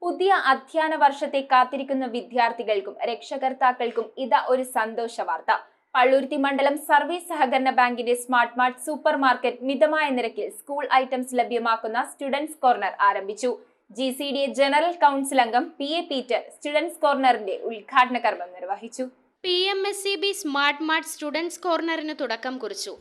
പുതിയ അധ്യയന വർഷത്തെ കാത്തിരിക്കുന്ന വിദ്യാർത്ഥികൾക്കും രക്ഷകർത്താക്കൾക്കും ഇതാ ഒരു സന്തോഷ വാർത്ത. പള്ളുരുത്തി മണ്ഡലം സർവീസ് സഹകരണ ബാങ്കിന്റെ സ്മാർട്ട് മാർട്ട് സൂപ്പർ മാർക്കറ്റ് മിതമായ നിരക്കിൽ സ്കൂൾ ഐറ്റംസ് ലഭ്യമാക്കുന്ന സ്റ്റുഡൻസ് കോർണർ ആരംഭിച്ചു. GCDA ജനറൽ കൗൺസിൽ അംഗം PA പീറ്റർ സ്റ്റുഡൻസ് കോർണറിന്റെ ഉദ്ഘാടന കർമ്മം നിർവഹിച്ചു. PMSCB സ്മാർട്ട് മാർട്ട് സ്റ്റുഡൻസ് കോർണറിന് തുടക്കം കുറിച്ചു.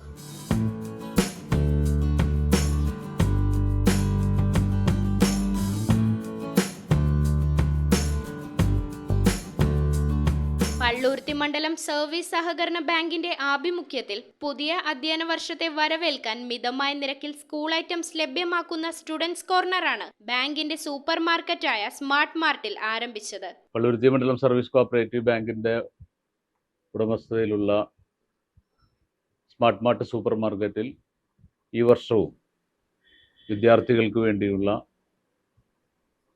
പള്ളുരുത്തി മണ്ഡലം സർവീസ് സഹകരണ ബാങ്കിന്റെ ആഭിമുഖ്യത്തിൽ പുതിയ അധ്യയന വർഷത്തെ വരവേൽക്കാൻ മിതമായ നിരക്കിൽ സ്കൂൾ ഐറ്റംസ് ലഭ്യമാക്കുന്ന സ്റ്റുഡൻസ് കോർണറാണ് ബാങ്കിന്റെ സൂപ്പർ മാർക്കറ്റായ സ്മാർട്ട് മാർട്ടിൽ ആരംഭിച്ചത്. പള്ളുരുത്തി മണ്ഡലം സർവീസ് കോഓപ്പറേറ്റീവ് ബാങ്കിന്റെ ഉടമസ്ഥതയിലുള്ള സ്മാർട്ട് മാർട്ട് സൂപ്പർ മാർക്കറ്റിൽ ഈ വർഷവും വിദ്യാർത്ഥികൾക്ക് വേണ്ടിയുള്ള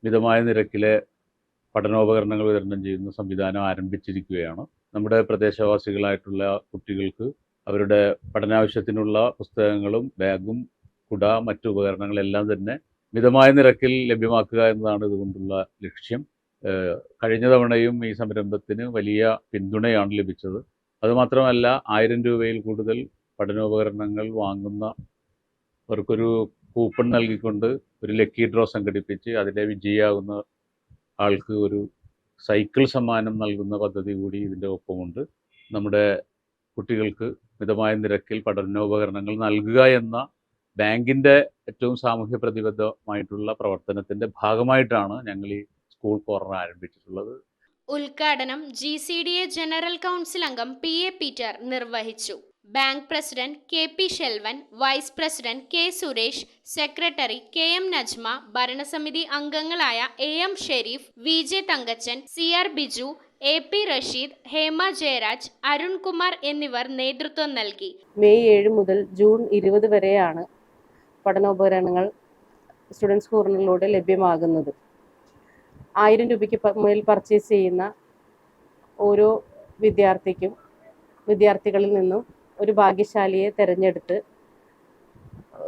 മിതമായ നിരക്കിലെ പഠനോപകരണങ്ങൾ വിതരണം ചെയ്യുന്ന സംവിധാനം ആരംഭിച്ചിരിക്കുകയാണ്. നമ്മുടെ പ്രദേശവാസികളായിട്ടുള്ള കുട്ടികൾക്ക് അവരുടെ പഠനാവശ്യത്തിനുള്ള പുസ്തകങ്ങളും ബാഗും കുട മറ്റു ഉപകരണങ്ങളെല്ലാം തന്നെ മിതമായ നിരക്കിൽ ലഭ്യമാക്കുക എന്നതാണ് ഇതുകൊണ്ടുള്ള ലക്ഷ്യം. കഴിഞ്ഞ തവണയും ഈ സംരംഭത്തിന് വലിയ പിന്തുണയാണ് ലഭിച്ചത്. അതുമാത്രമല്ല 1000 രൂപയിൽ കൂടുതൽ പഠനോപകരണങ്ങൾ വാങ്ങുന്നവർക്കൊരു കൂപ്പൺ നൽകിക്കൊണ്ട് ഒരു ലക്കി ഡ്രോ സംഘടിപ്പിച്ച് അതിലെ വിജയിയാകുന്ന ആൾക്ക് ഒരു സൈക്കിൾ സമ്മാനം നൽകുന്ന പദ്ധതി കൂടി ഇതിൻ്റെ ഒപ്പമുണ്ട്. നമ്മുടെ കുട്ടികൾക്ക് മിതമായ നിരക്കിൽ പഠനോപകരണങ്ങൾ നൽകുക എന്ന ബാങ്കിൻ്റെ ഏറ്റവും സാമൂഹ്യ പ്രതിബദ്ധമായിട്ടുള്ള പ്രവർത്തനത്തിൻ്റെ ഭാഗമായിട്ടാണ് ഞങ്ങൾ ഈ സ്കൂൾ കോർണർ ആരംഭിച്ചിട്ടുള്ളത്. ഉദ്ഘാടനം GCDA ജനറൽ കൗൺസിൽ അംഗം PA പീറ്റർ നിർവഹിച്ചു. Bank president KP Shelvan, vice president K Suresh, secretary KM Najma, ഭരണസമിതി അംഗങ്ങളായ AM Sharif, VJ Thankachan, CR Biju, AP Rasheed, Hema Jayaraj, Arunkumar എന്നിവർ നേതൃത്വം നൽകി. മെയ് 7 മുതൽ ജൂൺ 20 വരെയാണ് പഠനോപകരണങ്ങൾ സ്റ്റുഡൻസ് കോർണറിലൂടെ ലഭ്യമാകുന്നത്. 1000 രൂപയ്ക്ക് മേൽ പർച്ചേസ് ചെയ്യുന്ന ഓരോ വിദ്യാർത്ഥികളിൽ നിന്നും ഒരു ഭാഗ്യശാലിയെ തെരഞ്ഞെടുത്ത്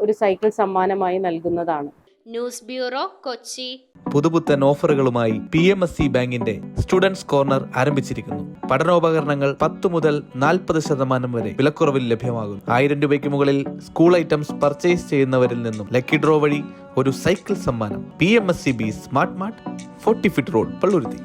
ഒരു സൈക്കിൾ സമ്മാനമായി നൽകുന്നതാണ്. News bureau, Kochi. പുതുപുത്തൻ ഓഫറുകളുമായി PMSC ബാങ്കിന്റെ സ്റ്റുഡൻസ് കോർണർ ആരംഭിച്ചിരിക്കുന്നു. പഠനോപകരണങ്ങൾ 10 മുതൽ 40% വരെ വിലക്കുറവിൽ ലഭ്യമാകുന്നു. 1000 രൂപയ്ക്ക് മുകളിൽ സ്കൂൾ ഐറ്റംസ് പർച്ചേസ് ചെയ്യുന്നവരിൽ നിന്നും ലക്കി ഡ്രോ വഴി ഒരു സൈക്കിൾ സമ്മാനം. PMSCB smart mart, 40 feet road, Palluruthy.